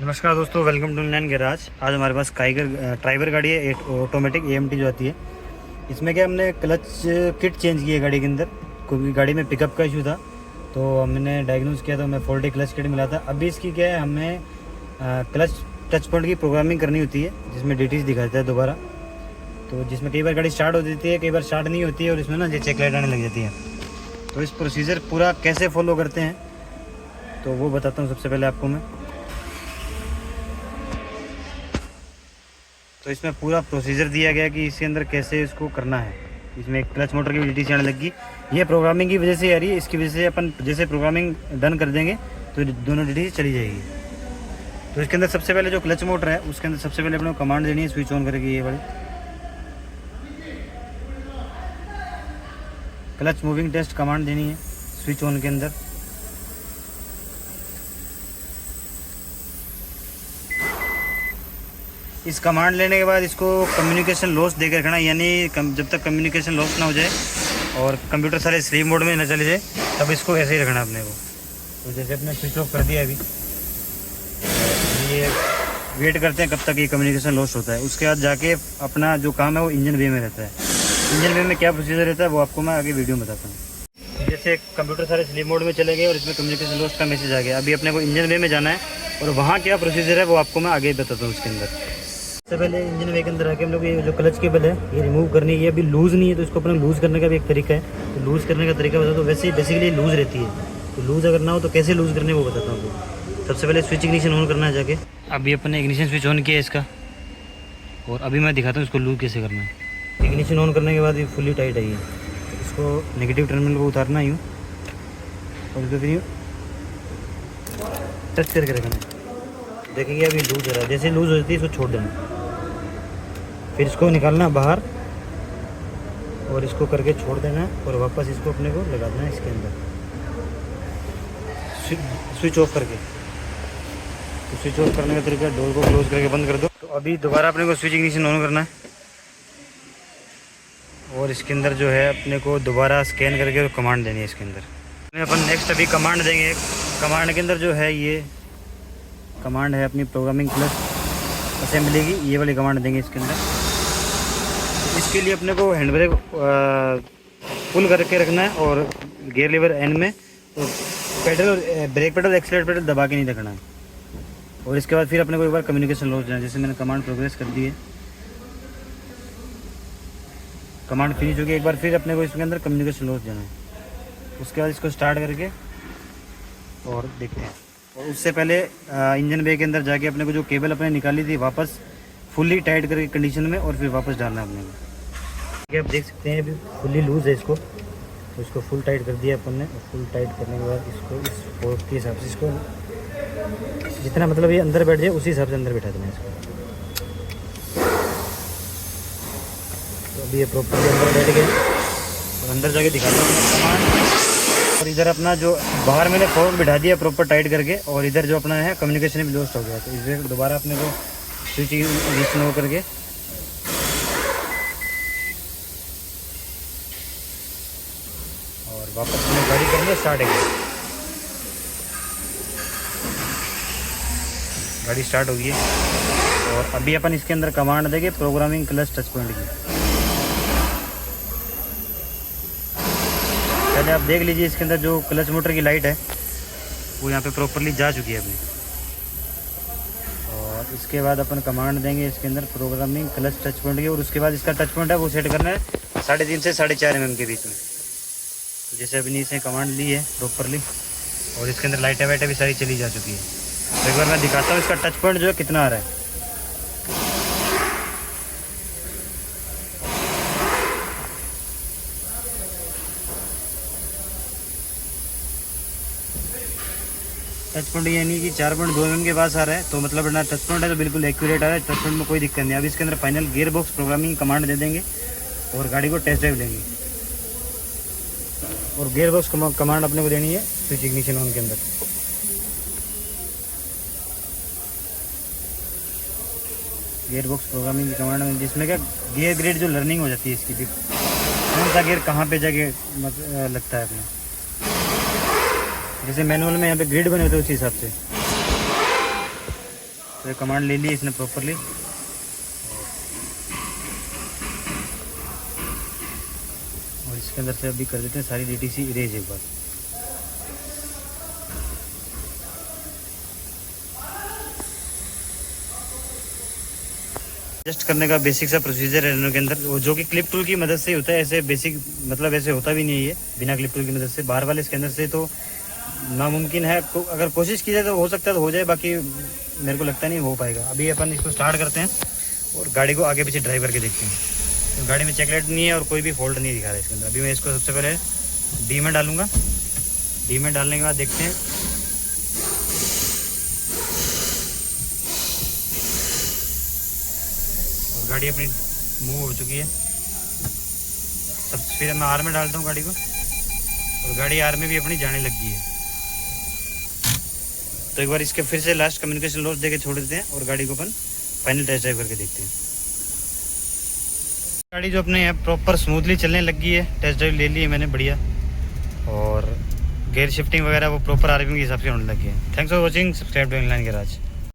नमस्कार दोस्तों, welcome to Nain garage. आज हमारे पास ड्राइवर गाड़ी है, ऑटोमेटिक AMT जो आती है। इसमें क्या हमने क्लच किट चेंज की है गाड़ी के अंदर, क्योंकि गाड़ी में पिकअप का इशू था तो हमने डायग्नोज किया तो हमें फॉल्टी क्लच किट मिला था। अभी इसकी क्या है, हमें क्लच टच पॉइंट की प्रोग्रामिंग करनी होती है जिसमें डिटेल्स दिखाता है दोबारा, तो जिसमें कई बार गाड़ी स्टार्ट हो जाती है, कई बार स्टार्ट नहीं होती है और इसमें ना चेक लाइट आने लग जाती है। तो इस प्रोसीजर पूरा कैसे फॉलो करते हैं तो वो बताता हूँ सबसे पहले आपको मैं। तो इसमें पूरा प्रोसीजर दिया गया कि इसके अंदर कैसे इसको करना है। इसमें एक क्लच मोटर की भी डिटेल्स आने लगी, ये प्रोग्रामिंग की वजह से आ रही है। इसकी वजह से अपन जैसे प्रोग्रामिंग डन कर देंगे तो दोनों डिटेल्स चली जाएगी। तो इसके अंदर सबसे पहले जो क्लच मोटर है उसके अंदर सबसे पहले अपने को कमांड देनी है, स्विच ऑन करेगी ये वाली क्लच मूविंग टेस्ट कमांड देनी है स्विच ऑन के अंदर। इस कमांड लेने के बाद इसको कम्युनिकेशन लॉस देकर रखना, यानी जब तक कम्युनिकेशन लॉस ना हो जाए और कंप्यूटर सारे स्लीप मोड में ना चले जाए तब इसको ऐसे ही रखना अपने को। तो जैसे अपने स्विच ऑफ कर दिया अभी, ये वेट करते हैं कब तक ये कम्युनिकेशन लॉस होता है। उसके बाद जाके अपना जो काम है वो इंजन वे में रहता है। इंजन वे में क्या प्रोसीजर रहता है वो आपको मैं आगे वीडियो में बताता हूँ। जैसे कंप्यूटर सारे स्लीप मोड में चले गए और इसमें कम्युनिकेशन लॉस का मैसेज आ गया, अभी अपने को इंजन वे में जाना है और वहाँ क्या प्रोसीजर है वो आपको मैं आगे बताता हूँ। उसके अंदर सबसे पहले इंजन वे के अंदर आके हम लोग ये जो क्लच केबल है ये रिमूव करनी है। ये अभी लूज़ नहीं है तो इसको अपना लूज़ करने का भी एक तरीका है। तो लूज़ करने का तरीका बता, तो वैसे ही बेसिकली लूज़ रहती है, तो लूज़ अगर ना हो तो कैसे लूज़ करने वो बताता हूँ आपको। सबसे पहले स्विच इग्निशन ऑन करना है जाके। अभी अपने इग्निशन स्विच ऑन किया है इसका, और अभी मैं दिखाता हूँ इसको लूज़ कैसे करना है। इग्निशन ऑन करने के बाद ये फुली टाइट है, ये इसको नेगेटिव टर्मिनल को उतारना ही और इसको फिर टच करके रखना है। देखेंगे अभी लूज़ हो रहा है, जैसे लूज़ हो जाती है इसको छोड़ देना, फिर इसको निकालना बाहर और इसको करके छोड़ देना है और वापस इसको अपने को लगा देना है इसके अंदर स्विच ऑफ करके। तो स्विच ऑफ करने का तरीका, डोर को क्लोज करके बंद कर दो। तो अभी दोबारा अपने को स्विच इग्निशन ऑन करना है और इसके अंदर जो है अपने को दोबारा स्कैन करके कमांड देनी है इसके अंदर। अपन नेक्स्ट अभी कमांड देंगे। कमांड के अंदर जो है ये कमांड है अपनी प्रोग्रामिंग प्लस असेंबली की, ये वाली कमांड देंगे इसके अंदर। इसके लिए अपने को हैंड ब्रेक पुल करके रखना है और गियर लीवर एंड में, तो पेडल और ब्रेक पेडल एक्सीलरेटर पेडल दबा के नहीं रखना है। और इसके बाद फिर अपने को एक बार कम्युनिकेशन लॉस देना है। जैसे मैंने कमांड प्रोग्रेस कर दी है, कमांड फिनिश हो गई, एक बार फिर अपने को इसके अंदर कम्युनिकेशन लॉस देना है। उसके बाद इसको स्टार्ट करके और देखते हैं। और उससे पहले इंजन बे के अंदर जाके अपने को जो केबल अपने निकाली थी वापस फुल्ली टाइट करके कंडीशन में और फिर वापस डालना है अपने को। आप देख सकते हैं अभी फुल्ली लूज़ है इसको, तो इसको फुल टाइट कर दिया अपन ने। फुल टाइट करने के बाद इसको इस फोर्स के हिसाब से इसको जितना मतलब ये अंदर बैठ जाए उसी हिसाब से अंदर बैठा देना है इसको। तो अभी ये प्रॉपर्ली अंदर बैठ गया और अंदर जाके दिखाता हूँ कमांड। और इधर अपना जो बाहर मैंने फोर्स बिठा दिया प्रॉपर टाइट करके, और इधर जो अपना है कम्युनिकेशन भी लॉस्ट हो गया, तो इधर दोबारा अपने को स्विच इग्निशन हो करके और वापस अपनी गाड़ी करेंगे स्टार्ट है। गाड़ी स्टार्ट हो गई है और अभी अपन इसके अंदर कमांड देंगे प्रोग्रामिंग क्लच टच पॉइंट की। पहले आप देख लीजिए इसके अंदर जो क्लच मोटर की लाइट है वो यहाँ पे प्रॉपरली जा चुकी है अभी। और इसके बाद अपन कमांड देंगे इसके अंदर प्रोग्रामिंग क्लच टच पॉइंट की, और उसके बाद इसका टच पॉइंट है वो सेट करना है 3.5 से 4.5 mm के बीच में। तो जैसे अभी नीचे कमांड ली है प्रॉपरली और इसके अंदर लाइटें वाइटें भी सारी चली जा चुकी है। तो एक बार मैं दिखाता हूँ इसका टच पॉइंट जो है कितना आ रहा है। टच पॉइंट यानी कि 4.2 mm के पास आ रहा है, तो मतलब ना टच पॉइंट है तो बिल्कुल एक्यूरेट आ रहा है। टच पॉइंट में कोई दिक्कत नहीं। अब इसके अंदर final gear box programming command दे देंगे और गाड़ी को टेस्ट ड्राइव लेंगे। और गियर बॉक्स कमांड अपने को देनी है स्विच इग्निशन ऑन के अंदर। गियर बॉक्स प्रोग्रामिंग की कमांड में जिसमें क्या गियर ग्रेड जो लर्निंग हो जाती है इसकी भी, कौन सा गियर कहाँ पे जाके लगता है अपने, जैसे मैनुअल में यहाँ पे ग्रिड बने होते हैं उसी हिसाब से। तो ये कमांड ले ली इसने प्रॉपरली। और इसके अंदर से अभी कर देते हैं सारी DTC इरेज एक बार। एडजस्ट करने का बेसिक सा प्रोसीजर है रेनो के अंदर, वो जो कि क्लिप टूल की मदद से ही होता है। ऐसे बेसिक मतलब ऐसे होता भी नहीं है ये बिना क्लिप टूल की मदद से। बाहर वाले स्कैनर से तो नामुमकिन है, अगर कोशिश की जाए तो हो सकता है तो हो जाए, बाकी मेरे को लगता नहीं हो पाएगा। अभी अपन इसको स्टार्ट करते हैं और गाड़ी को आगे पीछे ड्राइव करके देखते हैं। तो गाड़ी में चेकलाइट नहीं है और कोई भी फॉल्ट नहीं दिखा रहा है इसके अंदर। अभी मैं इसको सबसे पहले डी में डालूंगा। डी में डालने के बाद देखते हैं। और गाड़ी अपनी मूव हो चुकी है। सब फिर मैं आर में डालता हूँ गाड़ी को, और गाड़ी आर में भी अपनी जाने लग गई है। तो एक बार इसके फिर से लास्ट कम्युनिकेशन लॉस देके छोड़ देते हैं और गाड़ी को अपन फाइनल टेस्ट ड्राइव करके देखते हैं। गाड़ी जो अपने यहाँ प्रॉपर स्मूथली चलने लग गई है। टेस्ट ड्राइव ले ली है मैंने बढ़िया, और गेयर शिफ्टिंग वगैरह वो प्रॉपर आरपीएम के हिसाब से होने लगी है। Thanks for watching, subscribe to Inline garage.